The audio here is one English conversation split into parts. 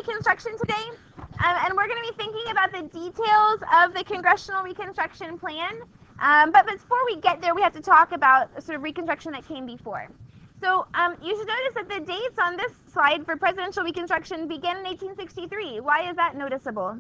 Reconstruction today, and we're going to be thinking about the details of the Congressional Reconstruction Plan. But before we get there, we have to talk about sort of Reconstruction that came before. So you should notice that the dates on this slide for presidential Reconstruction began in 1863. Why is that noticeable?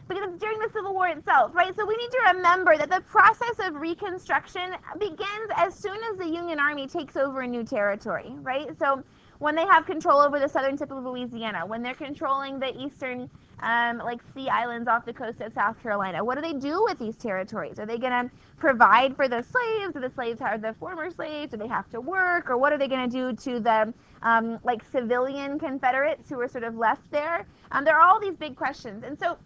Because it's during the Civil War itself, right? So we need to remember that the process of Reconstruction begins as soon as the Union Army takes over a new territory, right? So when they have control over the southern tip of Louisiana, when they're controlling the eastern like sea islands off the coast of South Carolina, what do they do with these territories? Are they going to provide for the slaves? Do the slaves hire the former slaves? Do they have to work? Or what are they going to do to the like civilian Confederates who were sort of left there? There are all these big questions. And so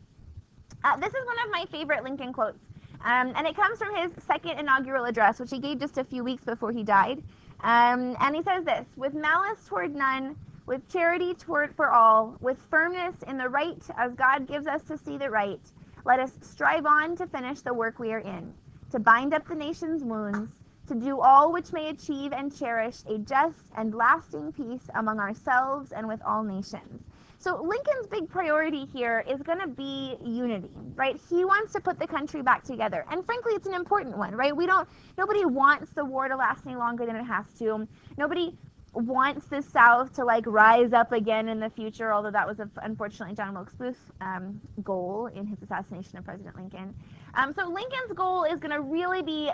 this is one of my favorite Lincoln quotes. And it comes from his second inaugural address, which he gave just a few weeks before he died. And he says this: with malice toward none, with charity toward for all, with firmness in the right as God gives us to see the right, let us strive on to finish the work we are in, to bind up the nation's wounds, to do all which may achieve and cherish a just and lasting peace among ourselves and with all nations. So Lincoln's big priority here is going to be unity, right? He wants to put the country back together. And frankly, it's an important one, right? Nobody wants the war to last any longer than it has to. Nobody wants the South to like rise up again in the future, although that was unfortunately John Wilkes Booth's goal in his assassination of President Lincoln. So Lincoln's goal is going to really be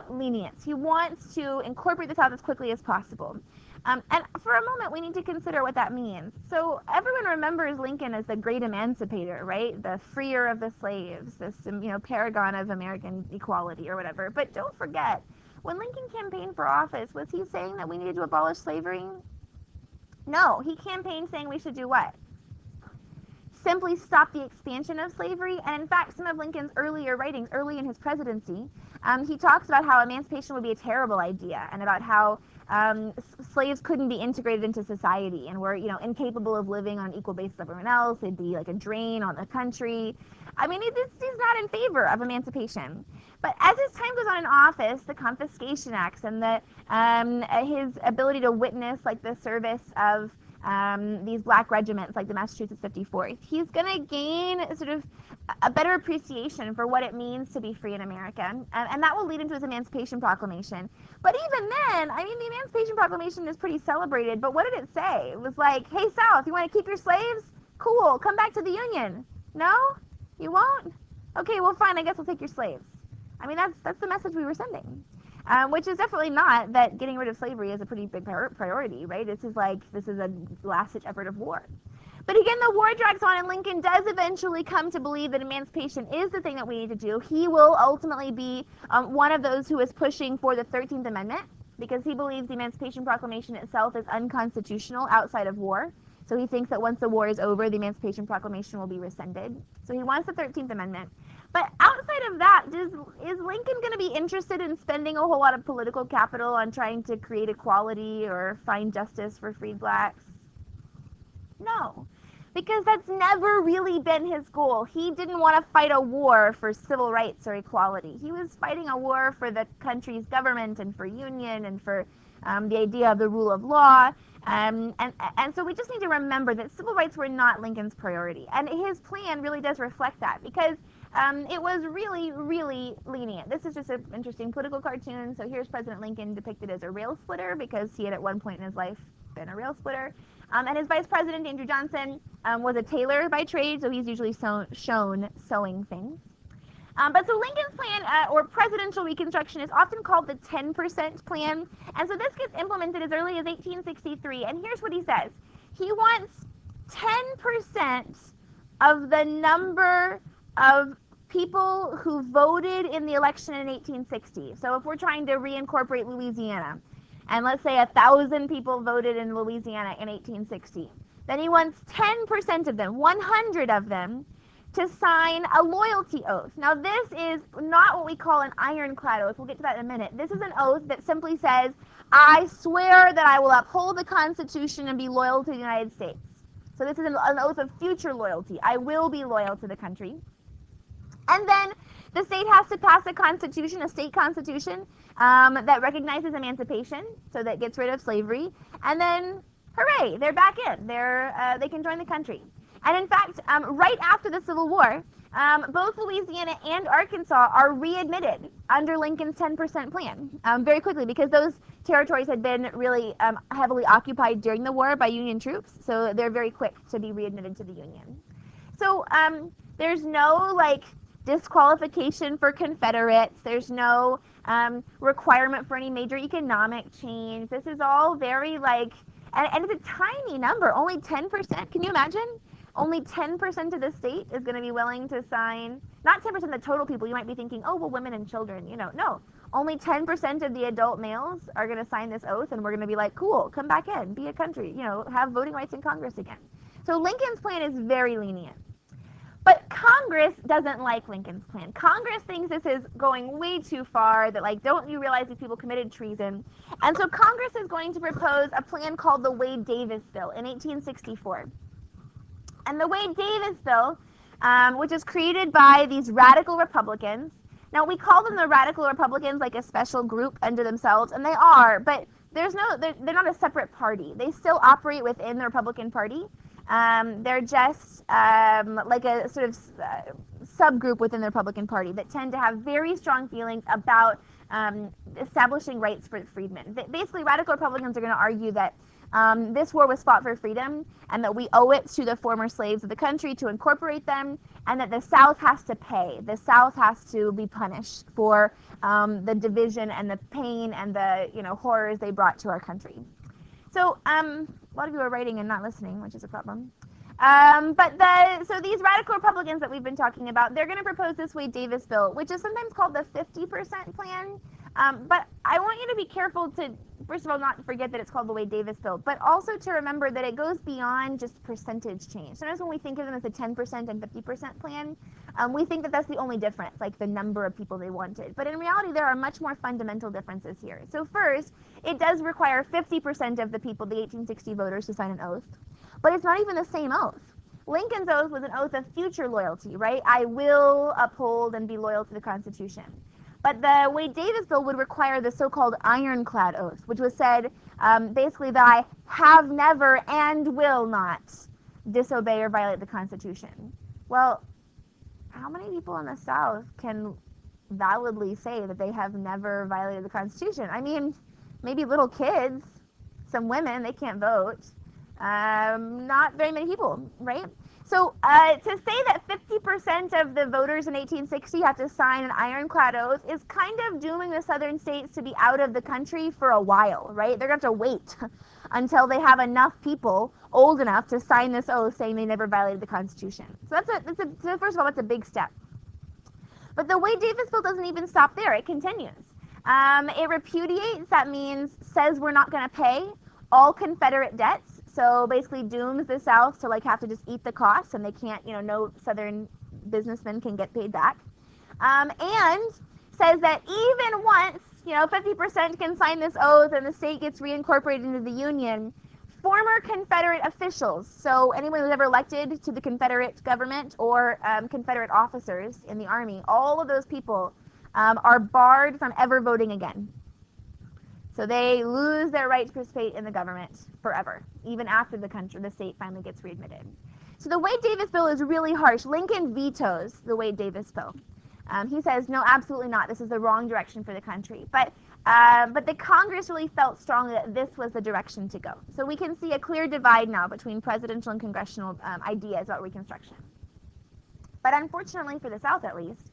lenience. He wants to incorporate the South as quickly as possible. And for a moment, we need to consider what that means. So everyone remembers Lincoln as the great emancipator, right? The freer of the slaves, this paragon of American equality or whatever. But don't forget, when Lincoln campaigned for office, was he saying that we needed to abolish slavery? No, he campaigned saying we should do what? Simply stop the expansion of slavery. And in fact, some of Lincoln's earlier writings, early in his presidency, he talks about how emancipation would be a terrible idea, and about how slaves couldn't be integrated into society and were, incapable of living on an equal basis with everyone else. They'd be like a drain on the country. I mean, he's not in favor of emancipation. But as his time goes on in office, the Confiscation Acts and his ability to witness like the service of these black regiments like the Massachusetts 54th, he's going to gain sort of a better appreciation for what it means to be free in America. And that will lead into his Emancipation Proclamation. But even then, I mean, the Emancipation Proclamation is pretty celebrated, but what did it say? It was like, hey, South, you want to keep your slaves? Cool, come back to the Union. No? You won't? Okay, well, fine, I guess I'll take your slaves. I mean, that's the message we were sending. Which is definitely not that getting rid of slavery is a pretty big priority, right? This is a last-ditch effort of war. But again, the war drags on, and Lincoln does eventually come to believe that emancipation is the thing that we need to do. He will ultimately be one of those who is pushing for the 13th Amendment, because he believes the Emancipation Proclamation itself is unconstitutional outside of war. So he thinks that once the war is over, the Emancipation Proclamation will be rescinded. So he wants the 13th Amendment. But outside of that, is Lincoln going to be interested in spending a whole lot of political capital on trying to create equality or find justice for freed blacks? No, because that's never really been his goal. He didn't want to fight a war for civil rights or equality. He was fighting a war for the country's government and for union and for the idea of the rule of law. And so we just need to remember that civil rights were not Lincoln's priority. And his plan really does reflect that, because it was really, really lenient. This is just an interesting political cartoon. So here's President Lincoln depicted as a rail splitter, because he had at one point in his life been a rail splitter. And his vice president, Andrew Johnson, was a tailor by trade, so he's usually shown sewing things. But so Lincoln's plan, or presidential Reconstruction, is often called the 10% plan. And so this gets implemented as early as 1863. And here's what he says. He wants 10% of the number of people who voted in the election in 1860. So if we're trying to reincorporate Louisiana, and let's say 1,000 people voted in Louisiana in 1860, then he wants 10% of them, 100 of them, to sign a loyalty oath. Now, this is not what we call an ironclad oath. We'll get to that in a minute. This is an oath that simply says, I swear that I will uphold the Constitution and be loyal to the United States. So this is an oath of future loyalty. I will be loyal to the country. And then the state has to pass a constitution, a state constitution, that recognizes emancipation, so that gets rid of slavery. And then hooray, they're back in. They can join the country. And in fact, right after the Civil War, both Louisiana and Arkansas are readmitted under Lincoln's 10% plan very quickly, because those territories had been really heavily occupied during the war by Union troops, so they're very quick to be readmitted to the Union. So there's no disqualification for Confederates. There's no requirement for any major economic change. This is all very and it's a tiny number, only 10%. Can you imagine? Only 10% of the state is going to be willing to sign, not 10% of the total people. You might be thinking, oh, well, women and children, no. Only 10% of the adult males are going to sign this oath, and we're going to be like, cool, come back in, be a country, have voting rights in Congress again. So Lincoln's plan is very lenient. But Congress doesn't like Lincoln's plan. Congress thinks this is going way too far, that don't you realize these people committed treason? And so Congress is going to propose a plan called the Wade-Davis Bill in 1864. And the Wade-Davis Bill, which is created by these radical Republicans. Now, we call them the radical Republicans like a special group unto themselves, and they are, but they're not a separate party. They still operate within the Republican Party. They're just like a sort of subgroup within the Republican Party that tend to have very strong feelings about establishing rights for freedmen. Basically, radical Republicans are going to argue that this war was fought for freedom, and that we owe it to the former slaves of the country to incorporate them, and that the South has to pay. The South has to be punished for the division and the pain and the horrors they brought to our country. So a lot of you are writing and not listening, which is a problem. So these radical Republicans that we've been talking about, they're going to propose this Wade-Davis Bill, which is sometimes called the 50% plan. But I want you to be careful to, first of all, not forget that it's called the Wade-Davis Bill, but also to remember that it goes beyond just percentage change. Sometimes when we think of them as a 10% and 50% plan, we think that that's the only difference, like the number of people they wanted. But in reality, there are much more fundamental differences here. So first, it does require 50% of the people, the 1860 voters, to sign an oath. But it's not even the same oath. Lincoln's oath was an oath of future loyalty, right? I will uphold and be loyal to the Constitution. But the Wade-Davis Bill would require the so-called ironclad oath, which was said basically that I have never and will not disobey or violate the Constitution. Well, how many people in the South can validly say that they have never violated the Constitution? I mean, maybe little kids, some women, they can't vote. Not very many people, right? So to say that 50% of the voters in 1860 have to sign an ironclad oath is kind of dooming the southern states to be out of the country for a while, right? They're going to have to wait until they have enough people old enough to sign this oath saying they never violated the Constitution. So so first of all, that's a big step. But the Wade-Davis Bill doesn't even stop there. It continues. It repudiates, that means says we're not going to pay all Confederate debts. So basically dooms the South to have to just eat the costs, and they can't, no Southern businessmen can get paid back. And says that even once, 50% can sign this oath and the state gets reincorporated into the Union, former Confederate officials, so anyone who's ever elected to the Confederate government or Confederate officers in the Army, all of those people are barred from ever voting again. So they lose their right to participate in the government forever, even after the state finally gets readmitted. So the Wade-Davis Bill is really harsh. Lincoln vetoes the Wade-Davis Bill. He says, no, absolutely not. This is the wrong direction for the country. But the Congress really felt strongly that this was the direction to go. So we can see a clear divide now between presidential and congressional ideas about Reconstruction. But unfortunately, for the South at least,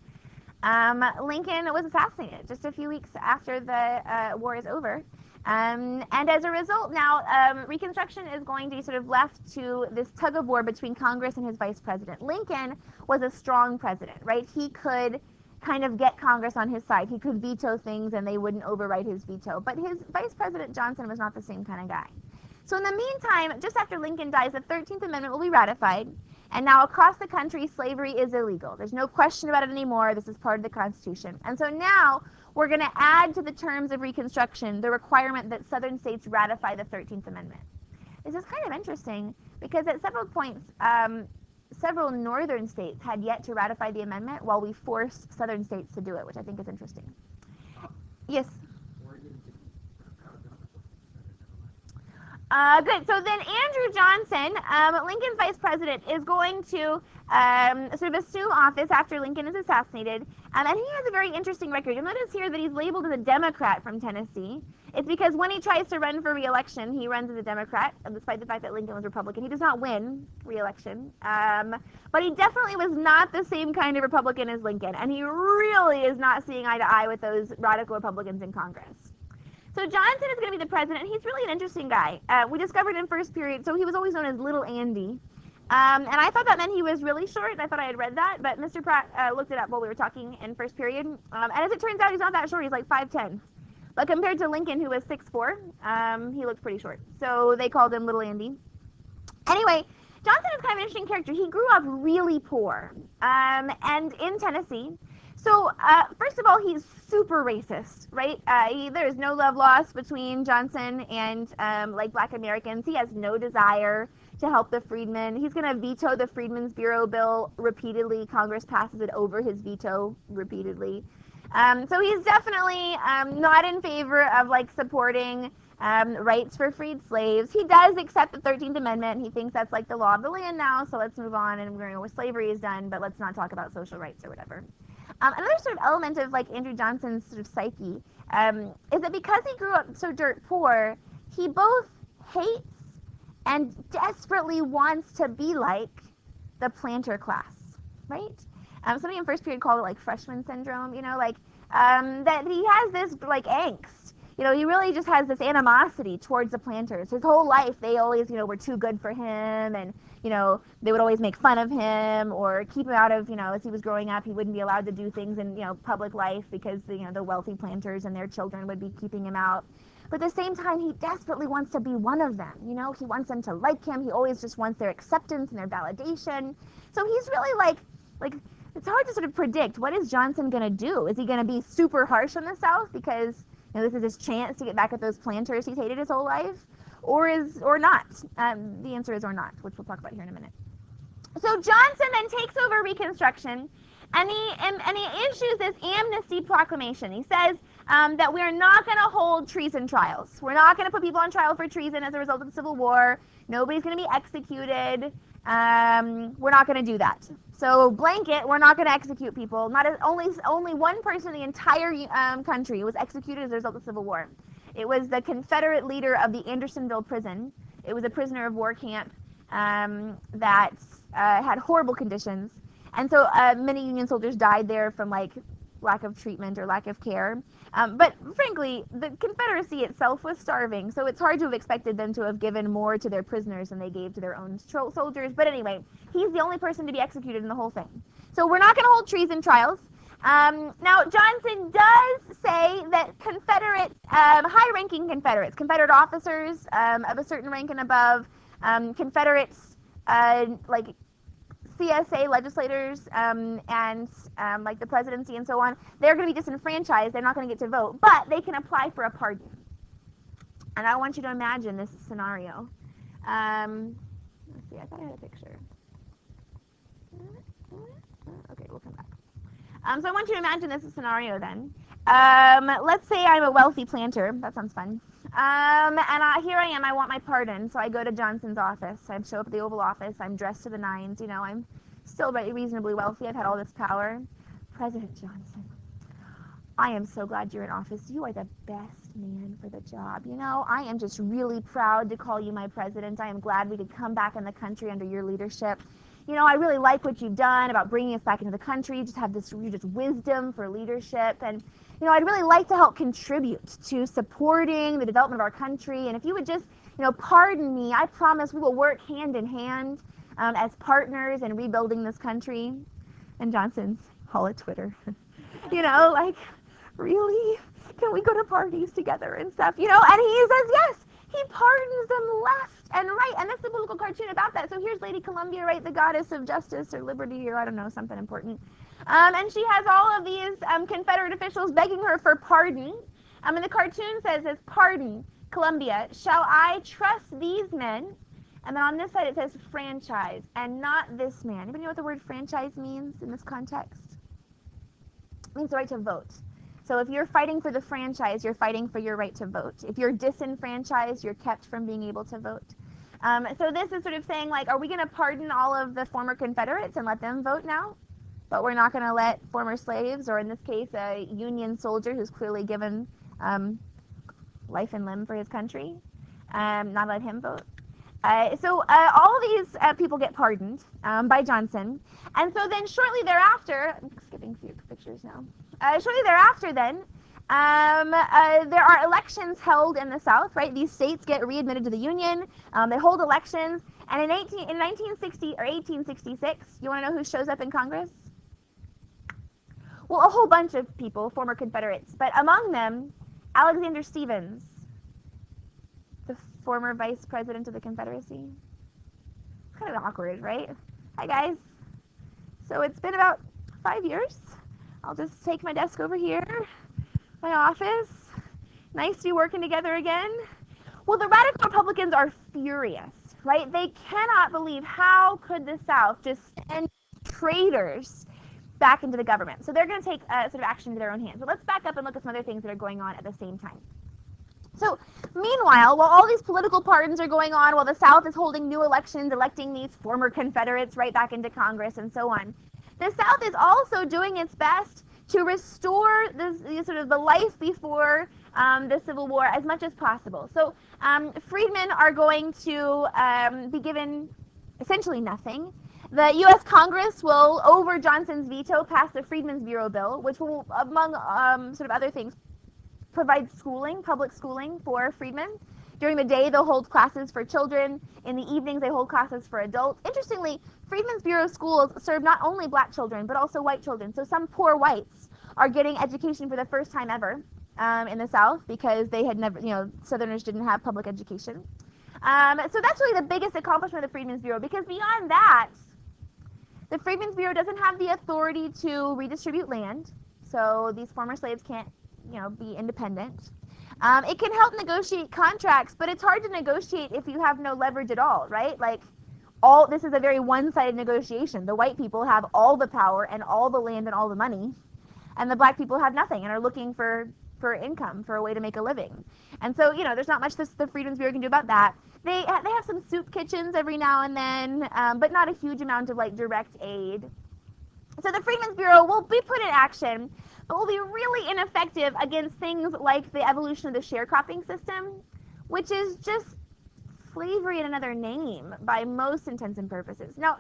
Lincoln was assassinated just a few weeks after the war is over. And as a result now, Reconstruction is going to be sort of left to this tug of war between Congress and his vice president. Lincoln was a strong president, right? He could kind of get Congress on his side. He could veto things and they wouldn't override his veto. But his vice president Johnson was not the same kind of guy. So in the meantime, just after Lincoln dies, the 13th Amendment will be ratified. And now across the country, slavery is illegal. There's no question about it anymore. This is part of the Constitution. And so now we're going to add to the terms of Reconstruction the requirement that southern states ratify the 13th Amendment. This is kind of interesting because at several points, several northern states had yet to ratify the amendment while we forced southern states to do it, which I think is interesting. Yes? Good. So then Andrew Johnson, Lincoln's vice president, is going to sort of assume office after Lincoln is assassinated. And he has a very interesting record. You'll notice here that he's labeled as a Democrat from Tennessee. It's because when he tries to run for re-election, he runs as a Democrat, despite the fact that Lincoln was Republican. He does not win re-election. But he definitely was not the same kind of Republican as Lincoln. And he really is not seeing eye to eye with those radical Republicans in Congress. So Johnson is going to be the president. He's really an interesting guy. We discovered in first period, so he was always known as Little Andy. And I thought that meant he was really short, and I thought I had read that, but Mr. Pratt looked it up while we were talking in first period. And as it turns out, he's not that short. He's like 5'10". But compared to Lincoln, who was 6'4", he looked pretty short. So they called him Little Andy. Anyway, Johnson is kind of an interesting character. He grew up really poor, and in Tennessee. So, first of all, he's super racist, right? There's no love lost between Johnson and, like, black Americans. He has no desire to help the freedmen. He's going to veto the Freedmen's Bureau bill repeatedly. Congress passes it over his veto repeatedly. So he's definitely not in favor of, like, supporting rights for freed slaves. He does accept the 13th Amendment. He thinks that's, like, the law of the land now, so let's move on, and we're going to know where slavery is done, but let's not talk about social rights or whatever. Another sort of element of like Andrew Johnson's sort of psyche is that because he grew up so dirt poor, he both hates and desperately wants to be like the planter class, right? Somebody in first period called it like freshman syndrome, you know, like that he has this like angst. You know, he really just has this animosity towards the planters. His whole life, they always, you know, were too good for him, and, you know, they would always make fun of him or keep him out of, you know, as he was growing up, he wouldn't be allowed to do things in, you know, public life because, you know, the wealthy planters and their children would be keeping him out. But at the same time, he desperately wants to be one of them, you know? He wants them to like him. He always just wants their acceptance and their validation. So he's really like, it's hard to sort of predict, what is Johnson going to do? Is he going to be super harsh on the South because, you know, this is his chance to get back at those planters he's hated his whole life? Or not? The answer is or not, which we'll talk about here in a minute. So Johnson then takes over Reconstruction, and he issues this amnesty proclamation. He says that we are not going to hold treason trials. We're not going to put people on trial for treason as a result of the Civil War. Nobody's going to be executed. We're not going to do that. So blanket, we're not going to execute people. Only one person in the entire country was executed as a result of the Civil War. It was the Confederate leader of the Andersonville prison. It was a prisoner of war camp that had horrible conditions. And so many Union soldiers died there from like lack of treatment or lack of care. But frankly, the Confederacy itself was starving, so it's hard to have expected them to have given more to their prisoners than they gave to their own soldiers. But anyway, he's the only person to be executed in the whole thing. So we're not going to hold treason trials. Now, Johnson does say that Confederate, high-ranking Confederates, Confederate officers of a certain rank and above, Confederates like CSA legislators and like the presidency and so on, they're going to be disenfranchised. They're not going to get to vote, but they can apply for a pardon. And I want you to imagine this scenario. Let's see, I thought I had a picture. Okay, we'll come back. So I want you to imagine this scenario then. Let's say I'm a wealthy planter. That sounds fun. And here I am, I want my pardon. So I go to Johnson's office. I show up at the Oval Office. I'm dressed to the nines. You know, I'm still reasonably wealthy. I've had all this power. President Johnson, I am so glad you're in office. You are the best man for the job. You know, I am just really proud to call you my president. I am glad we could come back in the country under your leadership. You know, I really like what you've done about bringing us back into the country. You just have this just wisdom for leadership. And, you know, I'd really like to help contribute to supporting the development of our country. And if you would just, you know, pardon me, I promise we will work hand in hand as partners in rebuilding this country. And Johnson's all at Twitter. You know, like, really? Can we go to parties together and stuff? You know, and he says yes. He pardons them left and right, and that's the political cartoon about that. So here's Lady Columbia, right, the goddess of justice or liberty or I don't know, something important. And she has all of these Confederate officials begging her for pardon. And the cartoon says, pardon, Columbia, shall I trust these men? And then on this side it says franchise, and not this man. Anybody know what the word franchise means in this context? It means the right to vote. So if you're fighting for the franchise, you're fighting for your right to vote. If you're disenfranchised, you're kept from being able to vote. So this is sort of saying, like, are we going to pardon all of the former Confederates and let them vote now? But we're not going to let former slaves, or in this case, a Union soldier who's clearly given life and limb for his country, not let him vote. So all of these people get pardoned by Johnson. And so then shortly thereafter, I'm skipping a few pictures now. Shortly thereafter then, there are elections held in the South, right? These states get readmitted to the Union. They hold elections. And in 1960 or 1866, you want to know who shows up in Congress? Well, a whole bunch of people, former Confederates. But among them, Alexander Stephens, the former vice president of the Confederacy. Kind of awkward, right? Hi, guys. So it's been about 5 years. I'll just take my desk over here, my office. Nice to be working together again. Well, the radical Republicans are furious, right? They cannot believe how could the South just send traitors back into the government. So they're going to take sort of action into their own hands. But let's back up and look at some other things that are going on at the same time. So meanwhile, while all these political pardons are going on, while the South is holding new elections, electing these former Confederates right back into Congress and so on, the South is also doing its best to restore this sort of the life before the Civil War as much as possible. So freedmen are going to be given essentially nothing. The U.S. Congress will, over Johnson's veto, pass the Freedmen's Bureau bill, which will, among sort of other things, provide schooling, public schooling for freedmen. During the day, they'll hold classes for children. In the evenings, they hold classes for adults. Interestingly, Freedmen's Bureau schools serve not only black children, but also white children. So some poor whites are getting education for the first time ever in the South because they had never, Southerners didn't have public education. So that's really the biggest accomplishment of the Freedmen's Bureau, because beyond that, the Freedmen's Bureau doesn't have the authority to redistribute land. So these former slaves can't, be independent. It can help negotiate contracts, but it's hard to negotiate if you have no leverage at all, right? Like, this is a very one-sided negotiation. The white people have all the power and all the land and all the money, and the black people have nothing and are looking for income, for a way to make a living. And so, there's not much the Freedmen's Bureau can do about that. They have some soup kitchens every now and then, but not a huge amount of direct aid. So the Freedmen's Bureau will be put in action, but will be really ineffective against things like the evolution of the sharecropping system, which is just slavery in another name by most intents and purposes. Now,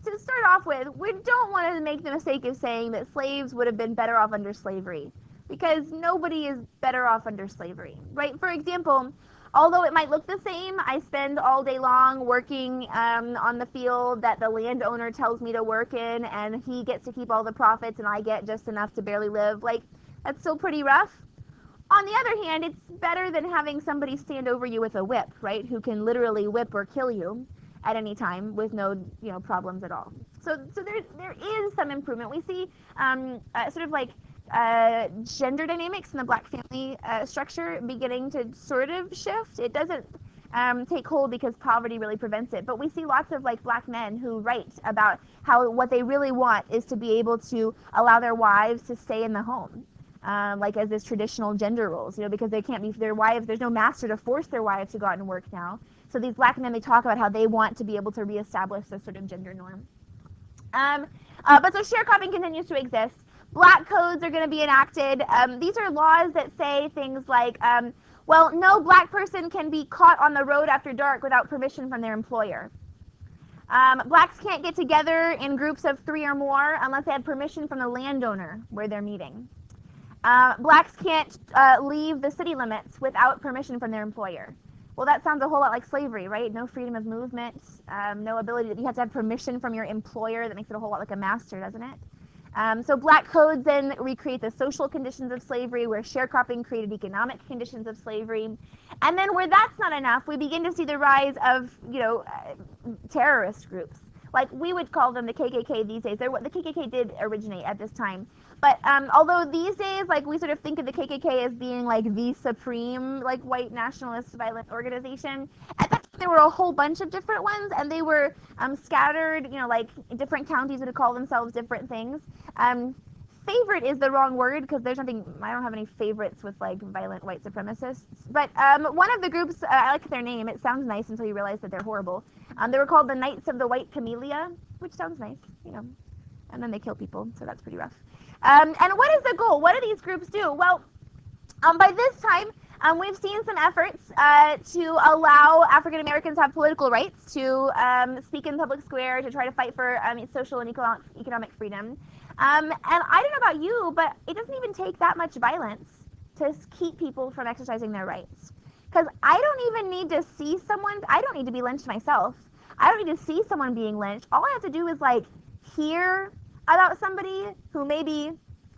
to start off with, we don't want to make the mistake of saying that slaves would have been better off under slavery, because nobody is better off under slavery, right? For example, although it might look the same, I spend all day long working on the field that the landowner tells me to work in, and he gets to keep all the profits and I get just enough to barely live. That's still pretty rough. On the other hand, it's better than having somebody stand over you with a whip, right, who can literally whip or kill you at any time with no problems at all. So there is some improvement. We see sort of gender dynamics in the black family structure beginning to sort of shift. It doesn't take hold because poverty really prevents it, but we see lots of black men who write about how what they really want is to be able to allow their wives to stay in the home, as this traditional gender roles, because they can't be their wives. There's no master to force their wives to go out and work now. So these black men, they talk about how they want to be able to reestablish this sort of gender norm. But so sharecropping continues to exist. Black codes are going to be enacted. These are laws that say things like, no black person can be caught on the road after dark without permission from their employer. Blacks can't get together in groups of 3 or more unless they have permission from the landowner where they're meeting. Blacks can't leave the city limits without permission from their employer. Well, that sounds a whole lot like slavery, right? No freedom of movement, no ability. You have to have permission from your employer. That makes it a whole lot like a master, doesn't it? So black codes then recreate the social conditions of slavery, where sharecropping created economic conditions of slavery. And then where that's not enough, we begin to see the rise of, terrorist groups. We would call them the KKK these days. The KKK did originate at this time. But although these days, we sort of think of the KKK as being the supreme, white nationalist violent organization, at that time there were a whole bunch of different ones, and they were scattered, different counties would call themselves different things. favorite is the wrong word because there's nothing, I don't have any favorites with like violent white supremacists. But one of the groups, I like their name. It sounds nice until you realize that they're horrible. They were called the Knights of the White Camellia, which sounds nice, you know. And then they kill people, so that's pretty rough. And what is the goal? What do these groups do? Well, by this time, we've seen some efforts to allow African Americans to have political rights, to speak in the public square, to try to fight for social and economic freedom. And I don't know about you, but it doesn't even take that much violence to keep people from exercising their rights. Because I don't even need to see someone, I don't need to be lynched myself. I don't need to see someone being lynched. All I have to do is like hear about somebody who maybe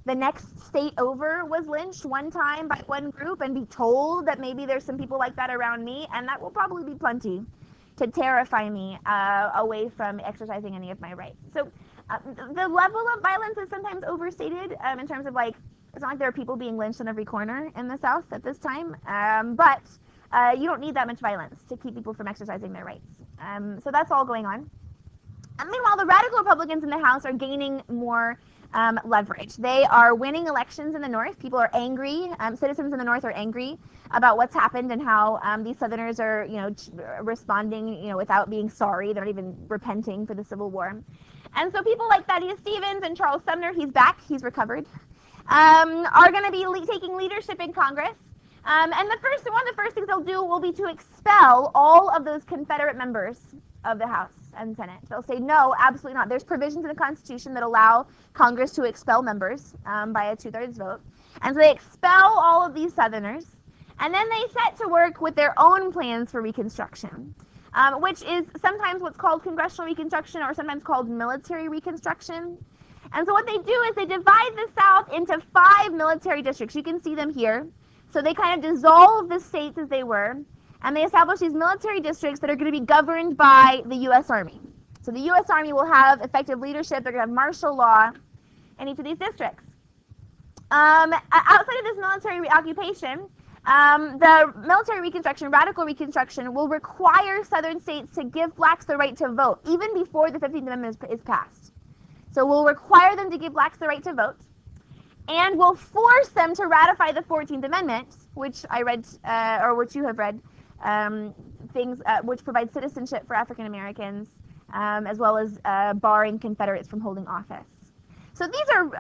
the next state over was lynched one time by one group and be told that maybe there's some people like that around me, and that will probably be plenty to terrify me away from exercising any of my rights. So the level of violence is sometimes overstated in terms of like, it's not like there are people being lynched on every corner in the South at this time, but you don't need that much violence to keep people from exercising their rights. So that's all going on. And meanwhile, the radical Republicans in the House are gaining more leverage. They are winning elections in the North. People are angry. Citizens in the North are angry about what's happened and how these Southerners are, responding, without being sorry. They're not even repenting for the Civil War. And so people like Thaddeus Stevens and Charles Sumner, he's back, he's recovered, are going to be taking leadership in Congress. And one of the first things they'll do will be to expel all of those Confederate members of the House and Senate. They'll say, no, absolutely not. There's provisions in the Constitution that allow Congress to expel members by a 2/3 vote. And so they expel all of these Southerners, and then they set to work with their own plans for Reconstruction, which is sometimes what's called Congressional Reconstruction or sometimes called Military Reconstruction. And so what they do is they divide the South into 5 military districts. You can see them here. So they kind of dissolve the states as they were, and they establish these military districts that are going to be governed by the U.S. Army. So the U.S. Army will have effective leadership. They're going to have martial law in each of these districts. Outside of this military occupation, the military Reconstruction, radical Reconstruction, will require Southern states to give blacks the right to vote, even before the 15th Amendment is passed. So we'll require them to give blacks the right to vote, and we'll force them to ratify the 14th Amendment, which I read, or which you have read, which provide citizenship for African Americans, as well as barring Confederates from holding office. So these are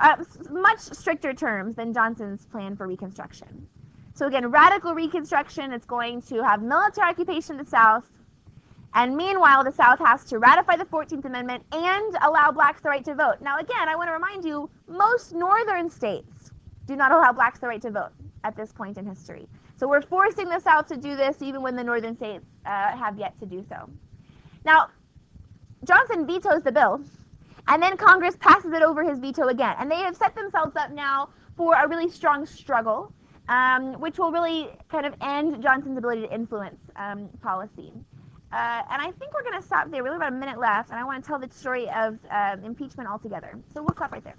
much stricter terms than Johnson's plan for Reconstruction. So again, radical Reconstruction is going to have military occupation of the South, and meanwhile the South has to ratify the 14th Amendment and allow blacks the right to vote. Now again, I want to remind you, most northern states do not allow blacks the right to vote at this point in history. So we're forcing the South to do this even when the northern states have yet to do so. Now, Johnson vetoes the bill, and then Congress passes it over his veto again. And they have set themselves up now for a really strong struggle, which will really kind of end Johnson's ability to influence policy. And I think we're going to stop there. We have about a minute left, and I want to tell the story of impeachment altogether. So we'll stop right there.